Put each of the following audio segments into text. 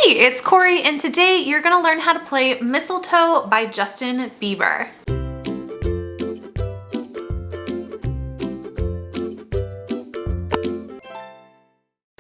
Hey, it's Cory, and today you're gonna learn how to play Mistletoe by Justin Bieber.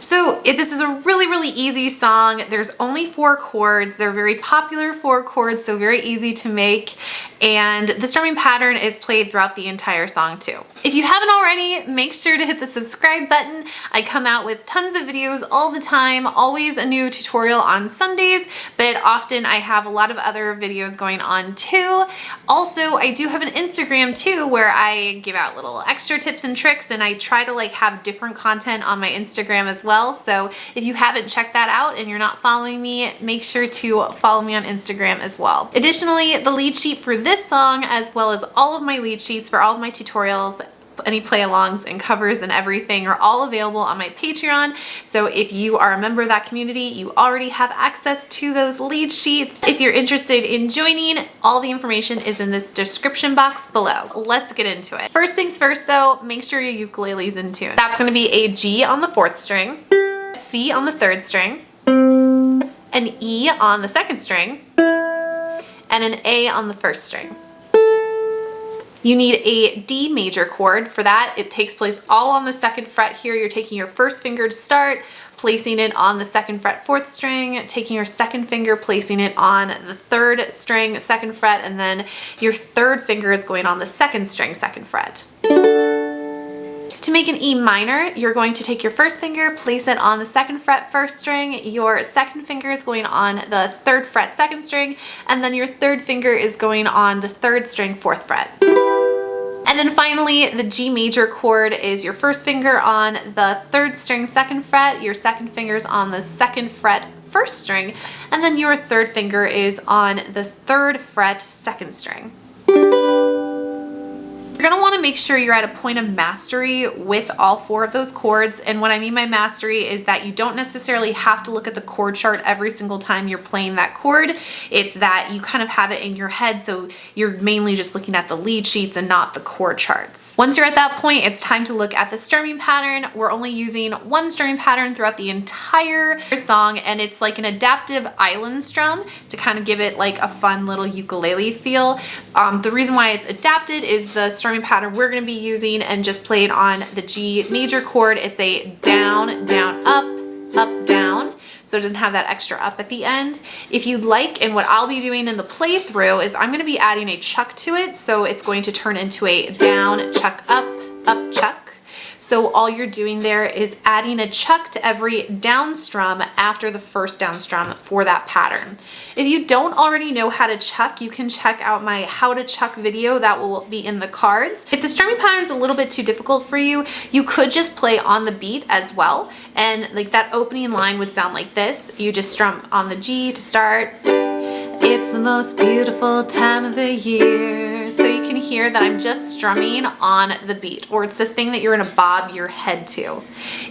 So this is a really easy song. There's only 4 chords. They're very popular 4 chords, so very easy to make. And the strumming pattern is played throughout the entire song too. If you haven't already, make sure to hit the subscribe button. I come out with tons of videos all the time, always a new tutorial on Sundays, but often I have a lot of other videos going on too. Also, I do have an Instagram too where I give out little extra tips and tricks, and I try to have different content on my Instagram as well. So if you haven't checked that out and you're not following me, make sure to follow me on Instagram as well. Additionally, the lead sheet for this song, as well as all of my lead sheets for all of my tutorials, any play-alongs and covers and everything, are all available on my Patreon. So if you are a member of that community, you already have access to those lead sheets. If you're interested in joining, all the information is in this description box below. Let's get into it. First things first though, make sure your ukulele's in tune. That's gonna be a G on the 4th string, C on the 3rd string, an E on the 2nd string, and an A on the 1st string. You need a D major chord for that. It takes place all on the 2nd fret here. You're taking your 1st finger to start, placing it on the 2nd fret 4th string, taking your 2nd finger, placing it on the 3rd string 2nd fret, and then your 3rd finger is going on the 2nd string 2nd fret. To make an E minor, you're going to take your 1st finger, place it on the 2nd fret 1st string, your 2nd finger is going on the 3rd fret 2nd string, and then your 3rd finger is going on the 3rd string 4th fret. And then finally, the G major chord is your 1st finger on the 3rd string 2nd fret, your 2nd finger is on the 2nd fret 1st string, and then your 3rd finger is on the 3rd fret 2nd string. You're gonna wanna make sure you're at a point of mastery with all 4 of those chords. And what I mean by mastery is that you don't necessarily have to look at the chord chart every single time you're playing that chord. It's that you kind of have it in your head, so you're mainly just looking at the lead sheets and not the chord charts. Once you're at that point, it's time to look at the strumming pattern. We're only using 1 strumming pattern throughout the entire song, and it's like an adaptive island strum to kind of give it like a fun little ukulele feel. The reason why it's adapted is the strumming pattern we're going to be using and just played on the G major chord. It's a down, down, up, down. So it doesn't have that extra up at the end. If you'd like, and what I'll be doing in the playthrough is I'm going to be adding a chuck to it. So it's going to turn into a down, chuck, up, chuck. So all you're doing there is adding a chuck to every down strum after the 1st down strum for that pattern. If you don't already know how to chuck, you can check out my how to chuck video that will be in the cards. If the strumming pattern is a little bit too difficult for you, you could just play on the beat as well. And like that opening line would sound like this. You just strum on the G to start. It's the most beautiful time of the year. So you can hear that I'm just strumming on the beat, or it's the thing that you're gonna bob your head to.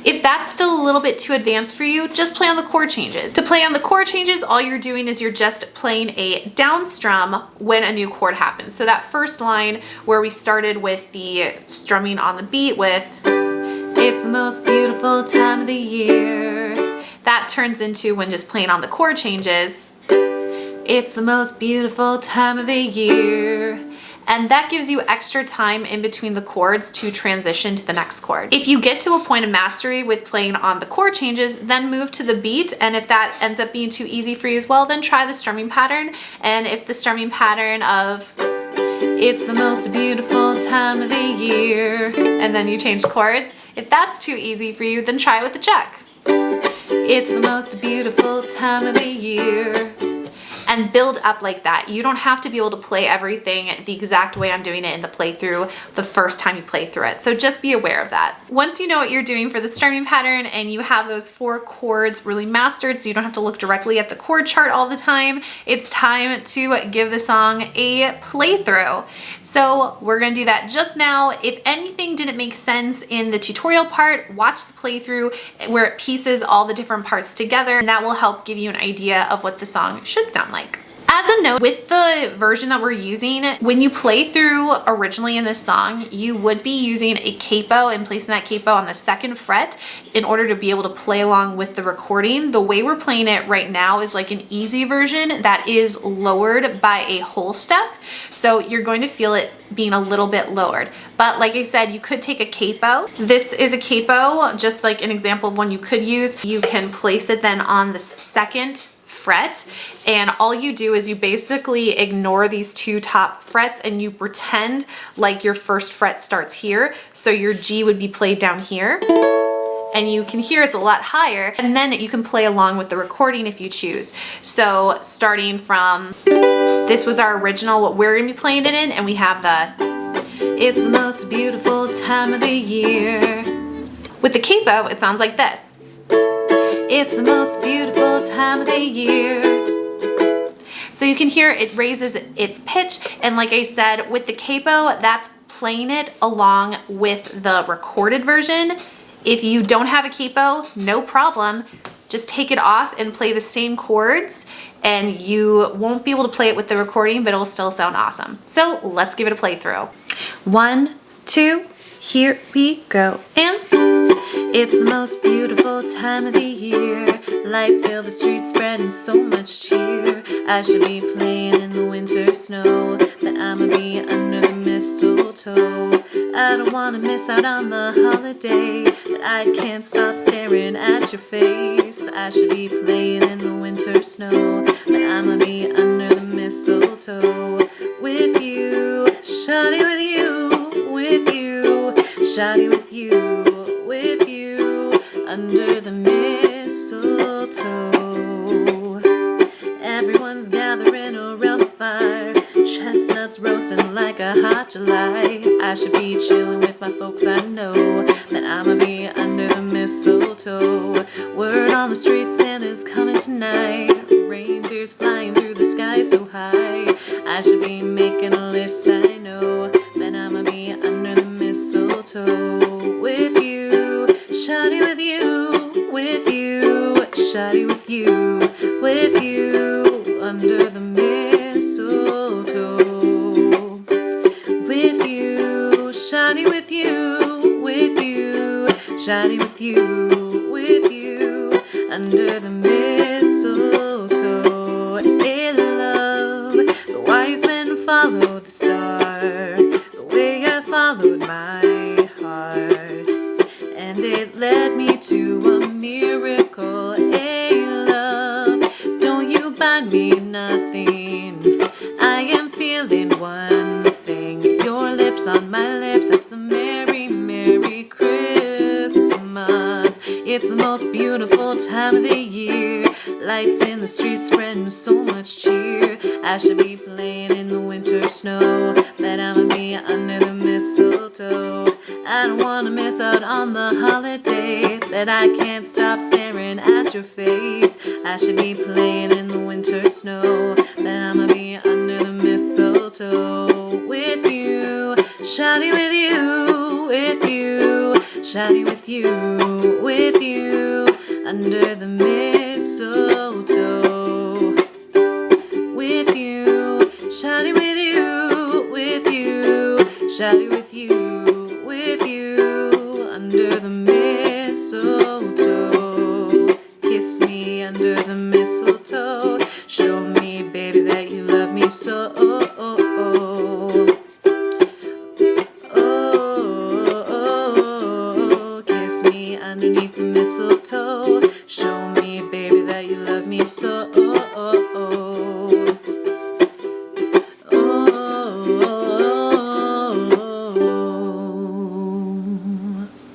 If that's still a little bit too advanced for you, just play on the chord changes. To play on the chord changes, all you're doing is you're just playing a down strum when a new chord happens. So that first line where we started with the strumming on the beat with, it's the most beautiful time of the year, that turns into, when just playing on the chord changes, it's the most beautiful time of the year. And that gives you extra time in between the chords to transition to the next chord. If you get to a point of mastery with playing on the chord changes, then move to the beat. And if that ends up being too easy for you as well, then try the strumming pattern. And if the strumming pattern of it's the most beautiful time of the year, and then you change chords, if that's too easy for you, then try it with the chuck. It's the most beautiful time of the year. And build up like that. You don't have to be able to play everything the exact way I'm doing it in the playthrough the first time you play through it. So just be aware of that. Once you know what you're doing for the strumming pattern and you have those 4 chords really mastered, so you don't have to look directly at the chord chart all the time, it's time to give the song a playthrough. So we're gonna do that just now. If anything didn't make sense in the tutorial part, watch the playthrough where it pieces all the different parts together, and that will help give you an idea of what the song should sound like. As a note, with the version that we're using, when you play through originally in this song, you would be using a capo and placing that capo on the 2nd fret in order to be able to play along with the recording. The way we're playing it right now is like an easy version that is lowered by a whole step. So you're going to feel it being a little bit lowered. But like I said, you could take a capo. This is a capo, just like an example of one you could use. You can place it then on the 2nd fret, and all you do is you basically ignore these 2 top frets and you pretend like your 1st fret starts here. So your G would be played down here, and you can hear it's a lot higher, and then you can play along with the recording if you choose. So starting from, this was our original, what we're gonna be playing it in, and we have the, it's the most beautiful time of the year. With the capo, it sounds like this. It's the most beautiful time of the year. So you can hear it raises its pitch, and like I said, with the capo, that's playing it along with the recorded version. If you don't have a capo, no problem. Just take it off and play the same chords, and you won't be able to play it with the recording, but it'll still sound awesome. So let's give it a playthrough. 1, 2, here we go. And it's the most beautiful time of the year. Lights fill the streets, spreading so much cheer. I should be playing in the winter snow, but I'ma be under the mistletoe. I don't wanna miss out on the holiday, but I can't stop staring at your face. I should be playing in the winter snow, but I'ma be under the mistletoe. With you, shawty, with you, with you, shawty, with you, with you, under the mistletoe. Everyone's gathering around the fire, chestnuts roasting like a hot July. I should be chilling with my folks, I know, but I'ma be under the mistletoe. Word on the street, Santa's coming tonight. Reindeers flying through the sky so high. I should be making a list, I know, but I'ma be under the mistletoe. With you, shawty, with you, with you, shawty, with you, with you, under the mistletoe. With you, shawty, with you, with you, shawty, with you, with you, under the mistletoe. Hey love, the wise men follow the star, the way I followed my heart, and it led me to a miracle. Hey love, don't you buy me nothing, I am feeling one thing. Your lips on my lips, it's a merry, merry Christmas. It's the most beautiful time of the year. Lights in the streets spreading so much cheer. I should be playing in the winter snow, but I'ma be under the mistletoe. I don't wanna miss out on the holiday, but I can't stop staring at your face. I should be playing in the winter snow, but I'ma be under the mistletoe. With you, shawty, with you, with you, shawty, with you, with you, under the mistletoe. With you, shawty, with you, with you, shawty, with you, with you, under the mistletoe. Kiss me under the mistletoe. Show me, baby, that you love me so. Kiss me underneath the mistletoe. Show me, baby, that you love me so.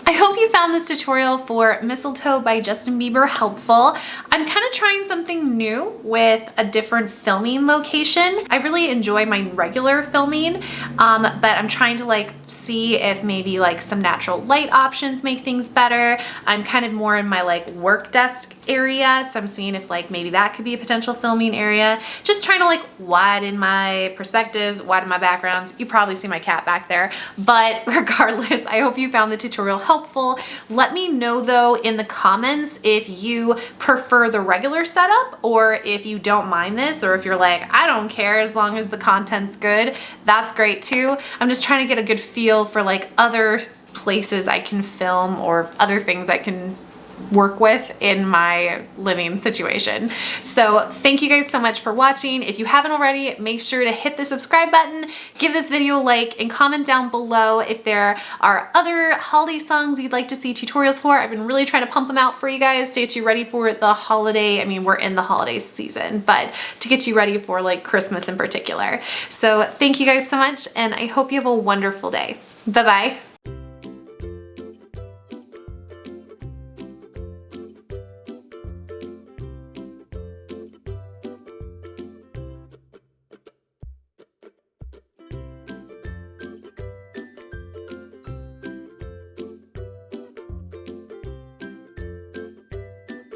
I hope you found this tutorial for Mistletoe by Justin Bieber helpful. I'm kind of trying something new with a different filming location. I really enjoy my regular filming, but I'm trying to like see if maybe like some natural light options make things better. I'm kind of more in my like work desk area, so I'm seeing if like maybe that could be a potential filming area. Just trying to like widen my perspectives, widen my backgrounds. You probably see my cat back there, but regardless, I hope you found the tutorial helpful. Let me know though in the comments if you prefer the regular regular setup, or if you don't mind this, or if you're like, I don't care as long as the content's good, that's great too. I'm just trying to get a good feel for like other places I can film or other things I can work with in my living situation. So thank you guys so much for watching. If you haven't already, make sure to hit the subscribe button, give this video a like, and comment down below if there are other holiday songs you'd like to see tutorials for. I've been really trying to pump them out for you guys to get you ready for the holiday. I mean, we're in the holiday season, but to get you ready for like Christmas in particular. So thank you guys so much, and I hope you have a wonderful day. Bye-bye.